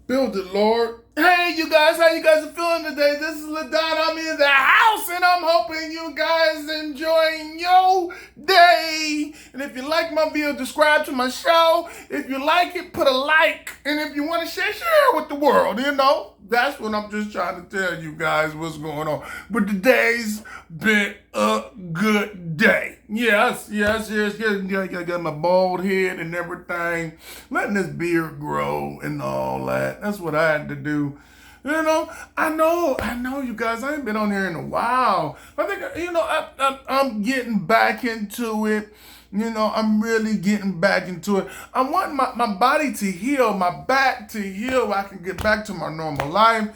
Build it, Lord. Hey, you guys, how you guys are feeling today? This is LaDon. I'm in the house, and I'm hoping you guys enjoying your day. And if you like my video, subscribe to my show. If you like it, put a like. And if you want to share with the world, That's what I'm just trying to tell you guys what's going on. But today's been a good day. Yes. Got my bald head and everything. Letting this beard grow and all that. That's what I had to do. I know, you guys. I ain't been on here in a while. I think, I'm getting back into it. I'm really getting back into it. I want my body to heal, my back to heal. I can get back to my normal life.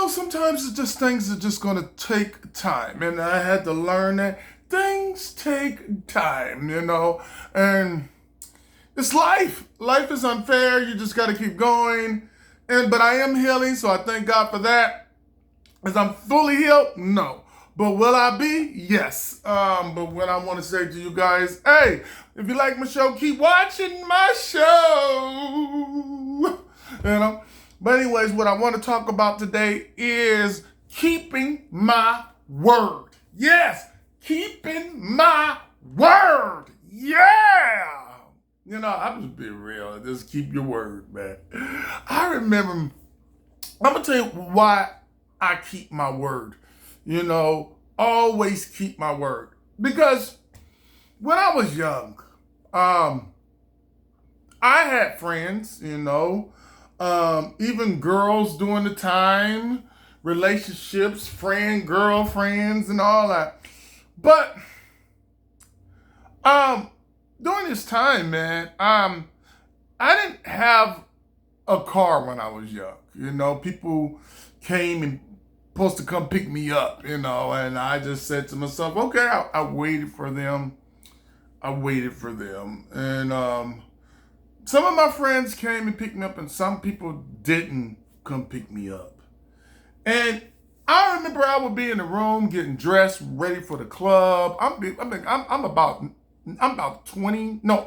Sometimes it's just things are just going to take time. And I had to learn that things take time, And it's life. Life is unfair. You just got to keep going. But I am healing, so I thank God for that. As I'm fully healed? No. But will I be? Yes. But what I want to say to you guys, hey, if you like my show, keep watching my show. But anyways, what I want to talk about today is keeping my word. Yes, keeping my word. Yeah. I'm just being real. Just keep your word, man. I remember, I'm going to tell you why I keep my word. Always keep my word. Because when I was young, I had friends, even girls during the time, relationships, girlfriends, and all that. But, during this time, man, I didn't have a car when I was young. People came and supposed to come pick me up, and I just said to myself, okay, I waited for them. And some of my friends came and picked me up, and some people didn't come pick me up. And I remember I would be in the room getting dressed, ready for the club. I'm about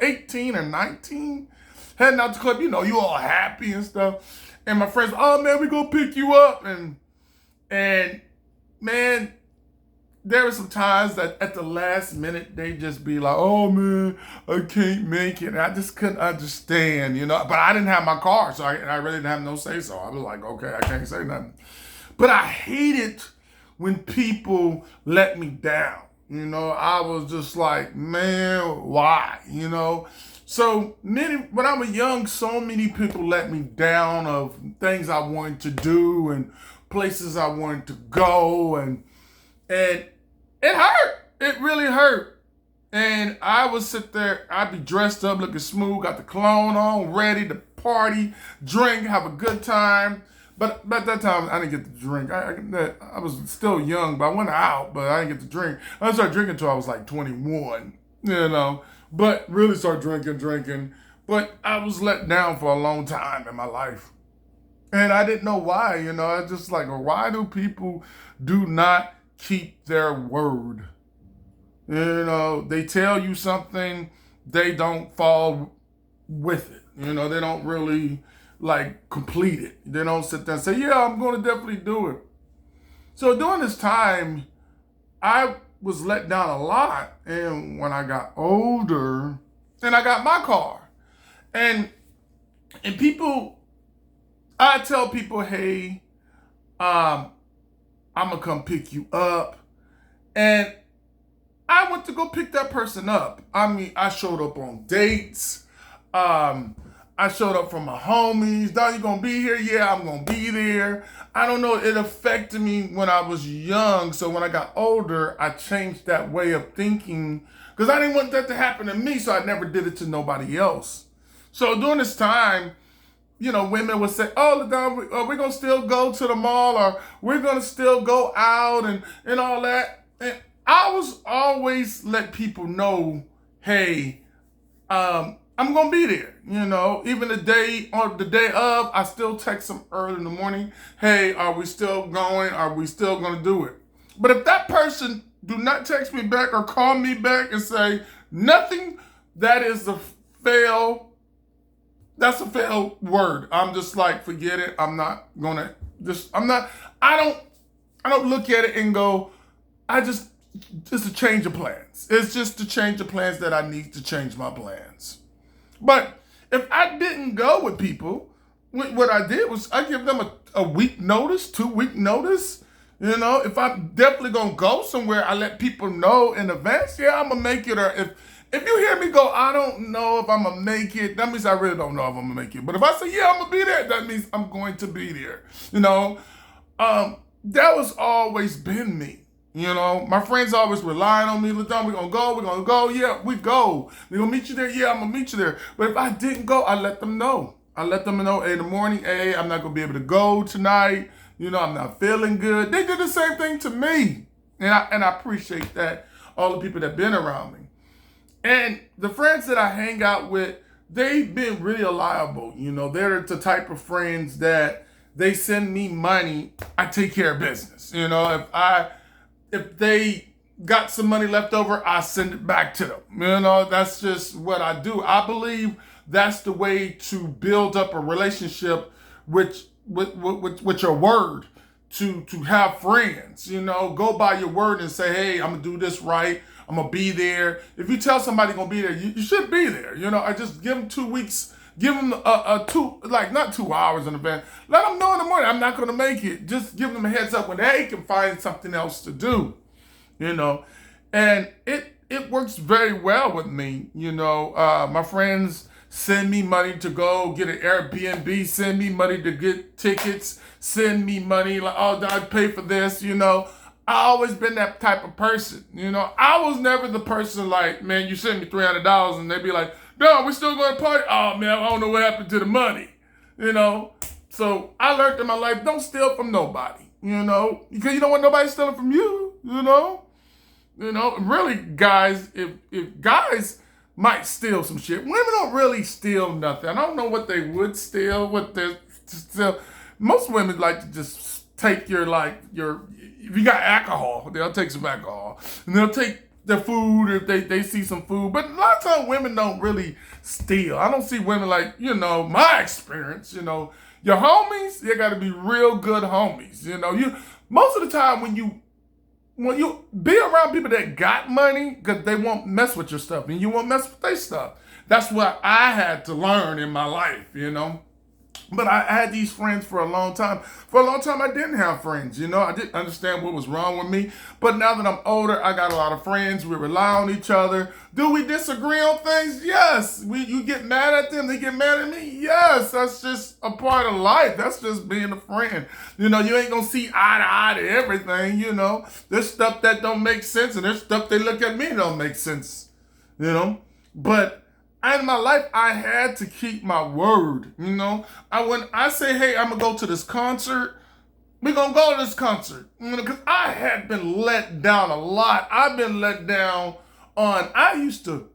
18 or 19, heading out to the club. You all happy and stuff. And my friends, oh man, we gonna pick you up. And man, there were some times that at the last minute, they just be like, oh man, I can't make it. And I just couldn't understand, but I didn't have my car, so I really didn't have no say so. I was like, okay, I can't say nothing. But I hated when people let me down. I was just like, man, why? So when I was young, so many people let me down of things I wanted to do and places I wanted to go, and it hurt. It really hurt. And I would sit there, I'd be dressed up, looking smooth, got the cologne on, ready to party, drink, have a good time. But at that time, I didn't get to drink. I was still young, but I went out, but I didn't get to drink. I didn't start drinking until I was like 21, But really started drinking. But I was let down for a long time in my life. And I didn't know why, I just like, why do people do not keep their word? They tell you something, they don't follow with it. They don't really complete it. They don't sit there and say, yeah, I'm going to definitely do it. So during this time, I was let down a lot. And when I got older, and I got my car, and people, I tell people, hey, I'm going to come pick you up. And I went to go pick that person up. I showed up on dates. I showed up for my homies. Dog, you gonna be here? Yeah, I'm gonna be there. I don't know. It affected me when I was young. So when I got older, I changed that way of thinking because I didn't want that to happen to me. So I never did it to nobody else. So during this time, women would say, oh, we're going to still go to the mall, or we're going to still go out and all that. And I was always let people know, hey, I'm going to be there. Even the day of, I still text them early in the morning. Hey, are we still going? Are we still going to do it? But if that person do not text me back or call me back and say nothing, that is a fail. that's a failed word. I'm just like, forget it. I'm not gonna just. I'm not. I don't. I don't look at it and go. I just a change of plans. It's just a change of plans that I need to change my plans. But if I didn't go with people, what I did was I give them a week notice, 2 week notice. You know, if I'm definitely gonna go somewhere, I let people know in advance. Yeah, I'm gonna make it. Or if you hear me go, I don't know if I'm gonna make it. That means I really don't know if I'm gonna make it. But if I say yeah, I'm gonna be there, that means I'm going to be there. You know, that was always been me. You know, my friends always relying on me. Look, we're gonna go. We're gonna go. Yeah, we go. We're gonna meet you there. Yeah, I'm gonna meet you there. But if I didn't go, I let them know. I let them know, hey, in the morning, hey, I'm not gonna be able to go tonight. You know, I'm not feeling good. They did the same thing to me. And I appreciate that, all the people that been around me. And the friends that I hang out with, they've been really reliable. You know, they're the type of friends that they send me money, I take care of business. You know, if they got some money left over, I send it back to them. You know, that's just what I do. I believe that's the way to build up a relationship with your word, to have friends. You know, go by your word and say, hey, I'm gonna do this right. I'm gonna be there. If you tell somebody gonna be there, you should be there. You know, I just give them 2 weeks. Give them not 2 hours in advance. Let them know in the morning I'm not gonna make it. Just give them a heads up when they can find something else to do. You know, and it works very well with me. You know, my friends send me money to go get an Airbnb, send me money to get tickets, send me money like, oh, I pay for this. You know, I always been that type of person. You know, I was never the person like, man, you send me $300 and they be like, no, we're still going to party. Oh, man, I don't know what happened to the money. You know, so I learned in my life, don't steal from nobody. You know, because you don't want nobody stealing from you. You know. You know, really, guys, if guys might steal some shit, women don't really steal nothing. I don't know what they would steal, what they steal. Most women like to just take your, if you got alcohol, they'll take some alcohol. And they'll take the food if they see some food. But a lot of times women don't really steal. I don't see women like, you know, my experience, you know, your homies, they got to be real good homies. You know, most of the time when you be around people that got money, because they won't mess with your stuff and you won't mess with their stuff. That's what I had to learn in my life, you know. But I had these friends for a long time. For a long time, I didn't have friends. You know, I didn't understand what was wrong with me. But now that I'm older, I got a lot of friends. We rely on each other. Do we disagree on things? Yes. You get mad at them, they get mad at me? Yes. That's just a part of life. That's just being a friend. You know, you ain't going to see eye to eye to everything, you know. There's stuff that don't make sense, and there's stuff they look at me don't make sense, you know. But in my life, I had to keep my word, you know. When I say, hey, I'm going to go to this concert, we're going to go to this concert. You know, because I had been let down a lot. I've been let down I used to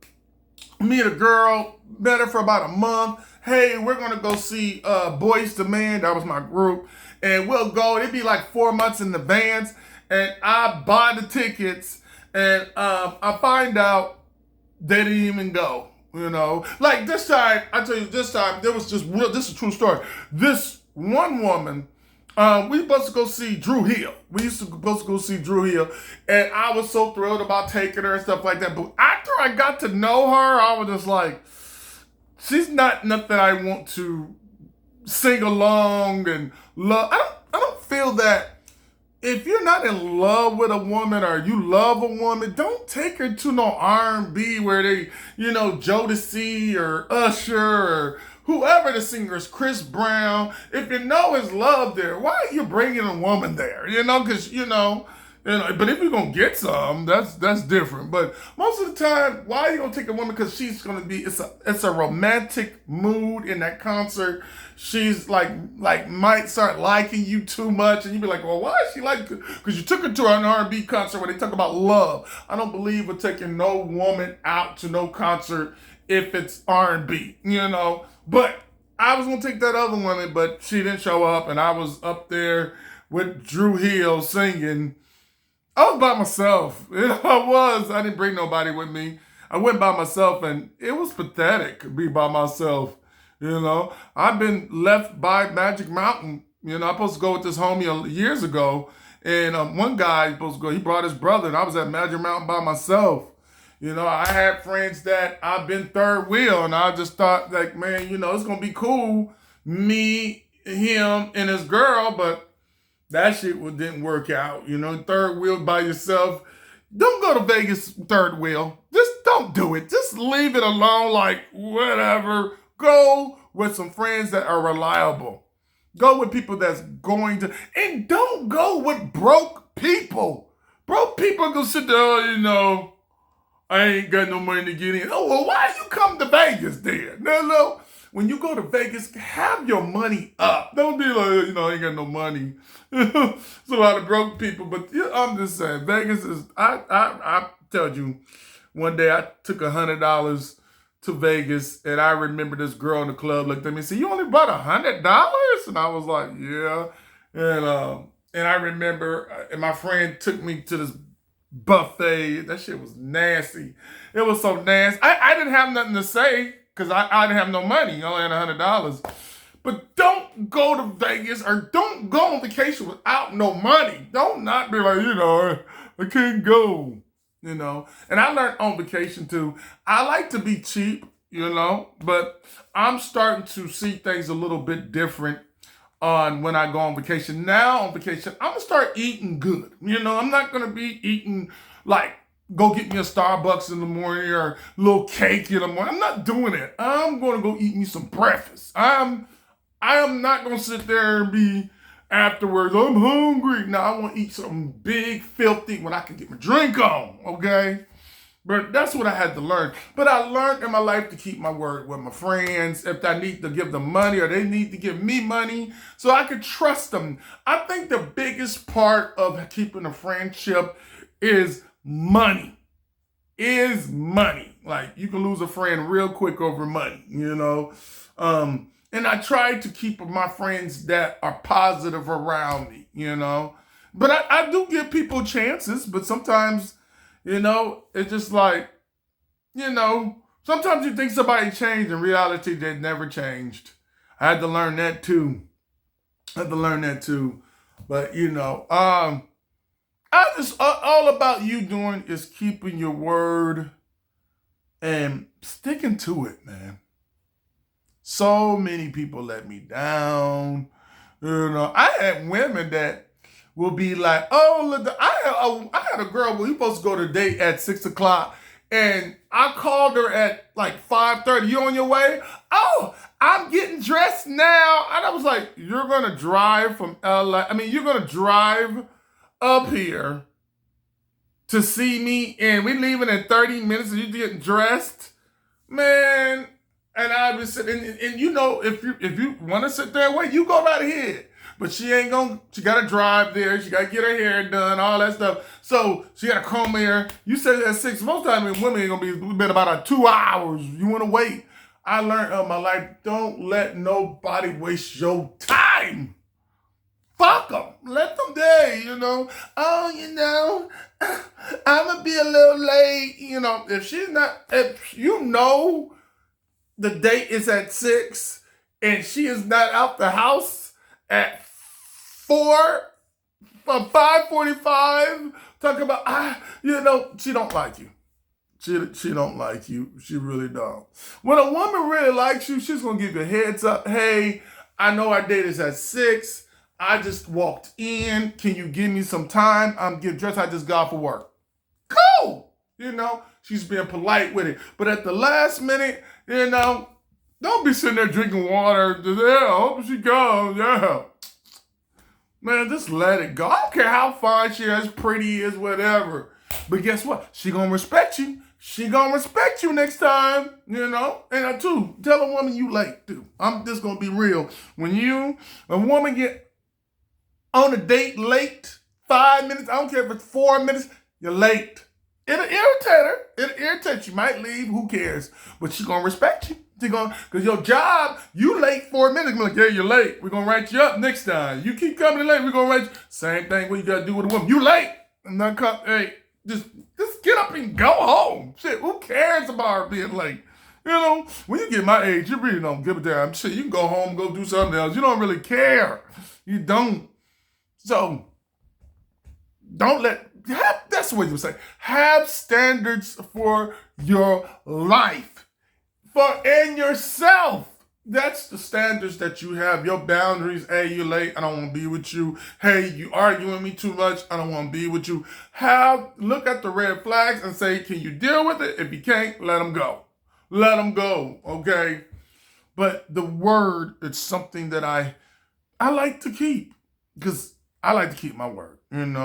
meet a girl, met her for about a month. Hey, we're going to go see Boyz II Men. That was my group. And we'll go. It'd be like 4 months in advance. And I buy the tickets. And I find out they didn't even go. You know, like this time, I tell you, there was just this is a true story. This one woman, we supposed to go see Dru Hill. We used to supposed to go see Dru Hill, and I was so thrilled about taking her and stuff like that. But after I got to know her, I was just like, she's not nothing I want to sing along and love. I don't feel that. If you're not in love with a woman or you love a woman, don't take her to no R&B where they, you know, Jodeci or Usher or whoever the singer is, Chris Brown. If you know it's love there, why are you bringing a woman there? You know, because, you know, but if you're going to get some, that's different. But most of the time, why are you going to take a woman? Because she's going to be, it's a romantic mood in that concert. She's like might start liking you too much, and you be like, well, why is she like? Because you took her to an R&B concert where they talk about love. I don't believe in taking no woman out to no concert if it's R&B, you know. But I was gonna take that other woman, but she didn't show up, and I was up there with Dru Hill singing. I was by myself. I didn't bring nobody with me. I went by myself, and it was pathetic to be by myself. You know, I've been left by Magic Mountain. You know, I'm supposed to go with this homie years ago, and one guy supposed to go. He brought his brother, and I was at Magic Mountain by myself. You know, I had friends that I've been third wheel, and I just thought, like, man, you know, it's gonna be cool, me, him, and his girl, but that shit didn't work out. You know, third wheel by yourself. Don't go to Vegas third wheel. Just don't do it. Just leave it alone. Like, whatever. Go with some friends that are reliable. Go with people that's going to, and don't go with broke people. Broke people gonna sit there, "Oh, you know, I ain't got no money to get in." Oh, well, why you come to Vegas then? No. When you go to Vegas, have your money up. Don't be like, you know, I ain't got no money. It's a lot of broke people, but yeah, I'm just saying, Vegas is, I told you, one day I took $100 to Vegas, and I remember this girl in the club looked at me and said, "You only bought $100?" And I was like, "Yeah." And I remember, and my friend took me to this buffet. That shit was nasty. It was so nasty. I didn't have nothing to say because I didn't have no money. I only had $100. But don't go to Vegas or don't go on vacation without no money. Don't not be like, you know, I can't go, you know. And I learned on vacation too. I like to be cheap, you know, but I'm starting to see things a little bit different on when I go on vacation. Now on vacation, I'm gonna start eating good. You know, I'm not gonna be eating like go get me a Starbucks in the morning or a little cake in the morning. I'm not doing it. I'm gonna go eat me some breakfast. I am not gonna sit there and be afterwards, "I'm hungry." No, I want to eat something big, filthy when I can get my drink on, okay? But that's what I had to learn. But I learned in my life to keep my word with my friends. If I need to give them money or they need to give me money, so I could trust them. I think the biggest part of keeping a friendship is money. Like, you can lose a friend real quick over money, you know? And I try to keep my friends that are positive around me, you know? But I do give people chances, but sometimes, you know, it's just like, you know, sometimes you think somebody changed. In reality, they never changed. I had to learn that too. But, you know, I just, all about you doing is keeping your word and sticking to it, man. So many people let me down. You know, I had women that will be like, "Oh, look, I had a girl who supposed to go to a date at 6 o'clock, and I called her at like 5:30. You on your way? Oh, I'm getting dressed now." And I was like, "You're gonna drive from LA? I mean, you're gonna drive up here to see me, and we leaving in 30 minutes, and you getting dressed, man?" And I was sitting, and you know, if you want to sit there and wait, you go right ahead. But she ain't gonna. She gotta drive there. She gotta get her hair done, all that stuff. So she gotta comb her hair. You said at 6. Most times women ain't gonna be. We've been about 2 hours. You want to wait? I learned in my life, don't let nobody waste your time. Fuck them. Let them day, you know. "Oh, you know, I'm gonna be a little late." You know, if you know the date is at 6 and she is not out the house at 5:45, talking about, you know, she don't like you. She don't like you. She really don't. When a woman really likes you, she's gonna give you a heads up. "Hey, I know our date is at 6. I just walked in. Can you give me some time? I'm getting dressed. I just got off for work." Cool. You know, she's being polite with it. But at the last minute, you know, don't be sitting there drinking water. "Yeah, I hope she goes." Yeah. Man, just let it go. I don't care how fine she is, pretty is, whatever. But guess what? She gonna respect you. She gonna respect you next time, you know? And too, tell a woman you late, too. I'm just gonna be real. When a woman get on a date late, 5 minutes, I don't care if it's 4 minutes, you're late. It'll irritate her. It'll irritate you. You might leave, who cares? But she's gonna respect you. Because your job, you late 4 minutes. Like, "Yeah, you're late. We're going to write you up next time. You keep coming late, we're going to write you." Same thing what you got to do with a woman. You late. And not come, hey, just get up and go home. Shit, who cares about her being late? You know, when you get my age, you really don't give a damn. Shit, you can go home, go do something else. You don't really care. You don't. So, don't that's what you say. Have standards for your life. And yourself. That's the standards that you have. Your boundaries. Hey, you late. I don't want to be with you. Hey, you arguing me too much. I don't want to be with you. Look at the red flags and say, can you deal with it? If you can't, let them go. Let them go, okay? But the word is something that I like to keep because I like to keep my word, and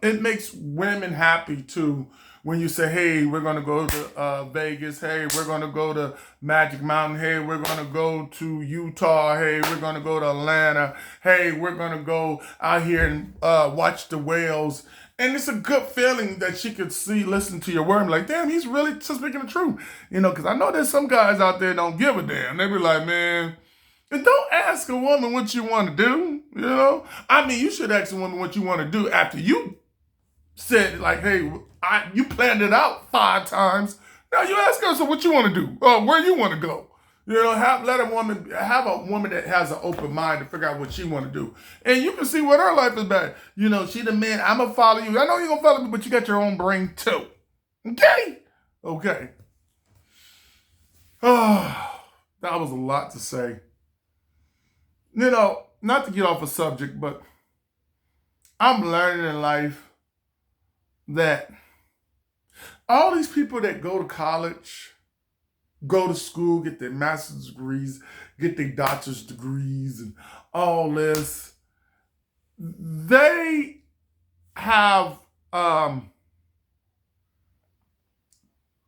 it makes women happy too when you say, hey, we're going to go to Vegas. Hey, we're going to go to Magic Mountain. Hey, we're going to go to Utah. Hey, we're going to go to Atlanta. Hey, we're going to go out here and watch the whales. And it's a good feeling that she could listen to your word and be like, damn, he's really just speaking the truth. Because I know there's some guys out there don't give a damn. They be like, man, and don't ask a woman what you want to do, I mean, you should ask a woman what you want to do after you said, like, hey, you planned it out 5 times. Now you ask her, so what you want to do? Where you want to go? Have a woman that has an open mind to figure out what she want to do. And you can see what her life is about. She the man, I'm going to follow you. I know you're going to follow me, but you got your own brain too. Okay? Okay. Oh, that was a lot to say. Not to get off a subject, but I'm learning in life that all these people that go to college, go to school, get their master's degrees, get their doctor's degrees, and all this, they have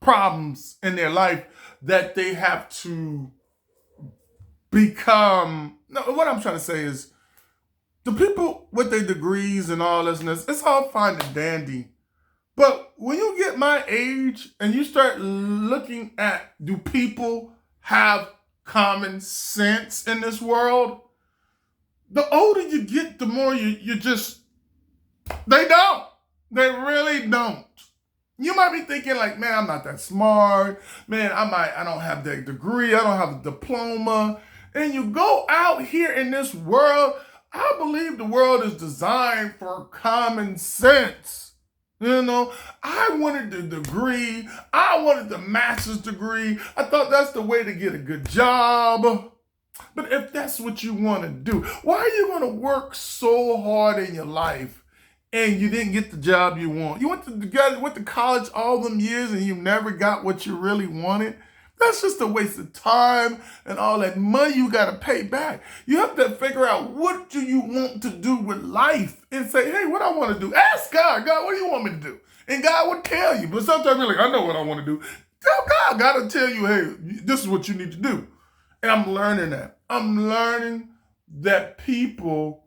problems in their life that they have to become. No, what I'm trying to say is, the people with their degrees and all this, it's all fine and dandy. But when you get my age and you start looking at, do people have common sense in this world? The older you get, the more you just, they don't. They really don't. You might be thinking like, man, I'm not that smart. Man, I don't have that degree. I don't have a diploma. And you go out here in this world, I believe the world is designed for common sense. I wanted the degree. I wanted the master's degree. I thought that's the way to get a good job. But if that's what you want to do, why are you going to work so hard in your life and you didn't get the job you want? You went to college all them years and you never got what you really wanted? That's just a waste of time and all that money you got to pay back. You have to figure out, what do you want to do with life? And say, hey, what I want to do? Ask God, what do you want me to do? And God will tell you. But sometimes you're like, I know what I want to do. Tell God. God will tell you, hey, this is what you need to do. And I'm learning that. I'm learning that people,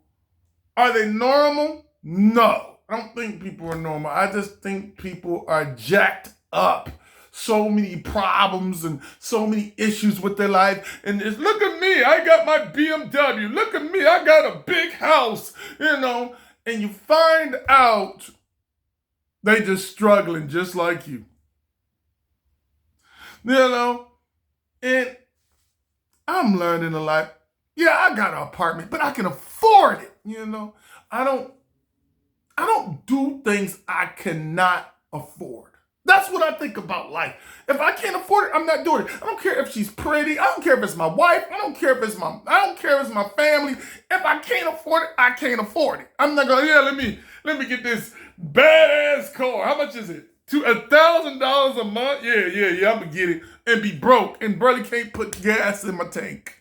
are they normal? No. I don't think people are normal. I just think people are jacked up. So many problems and so many issues with their life. And it's, look at me, I got my BMW. Look at me, I got a big house, And you find out they just struggling just like you. And I'm learning a lot. Yeah, I got an apartment, but I can afford it, I don't do things I cannot afford. That's what I think about life. If I can't afford it, I'm not doing it. I don't care if she's pretty. I don't care if it's my wife. I don't care if it's my family. If I can't afford it, I can't afford it. I'm not going, let me get this badass car. How much is it? $1,000 a month? Yeah, I'm going to get it and be broke and barely can't put gas in my tank.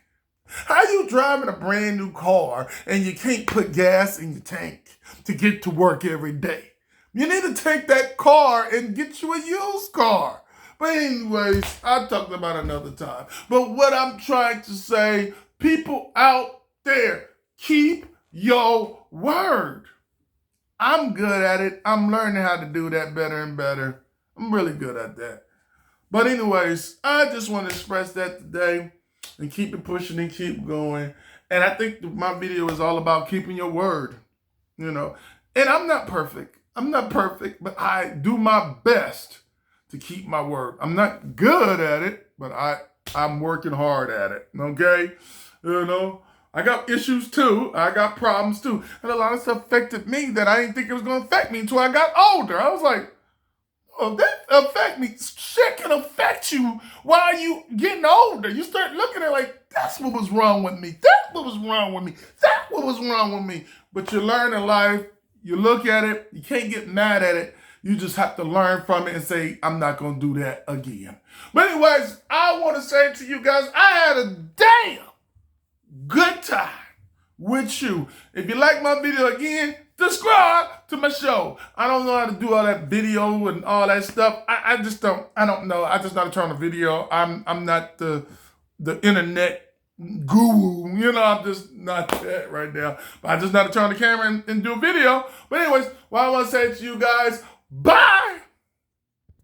How you driving a brand new car and you can't put gas in your tank to get to work every day? You need to take that car and get you a used car. But anyways, I'll talk about it another time. But what I'm trying to say, people out there, keep your word. I'm good at it. I'm learning how to do that better and better. I'm really good at that. But anyways, I just want to express that today and keep it pushing and keep going. And I think my video is all about keeping your word, And I'm not perfect. But I do my best to keep my word. I'm not good at it, but I'm working hard at it, okay? You know, I got issues too. I got problems too. And a lot of stuff affected me that I didn't think it was going to affect me until I got older. I was like, oh, that affect me. Shit can affect you while you getting older. You start looking at it like, that's what was wrong with me. That's what was wrong with me. That's what was wrong with me. But you learn in life, you look at it, you can't get mad at it. You just have to learn from it and say, I'm not going to do that again. But anyways, I want to say to you guys, I had a damn good time with you. If you like my video again, subscribe to my show. I don't know how to do all that video and all that stuff. I don't know. I just know how to turn a video. I'm not the internet guru. You know, I'm just not that right now. But I just know how to turn the camera and do a video. But anyways, what I want to say to you guys, bye!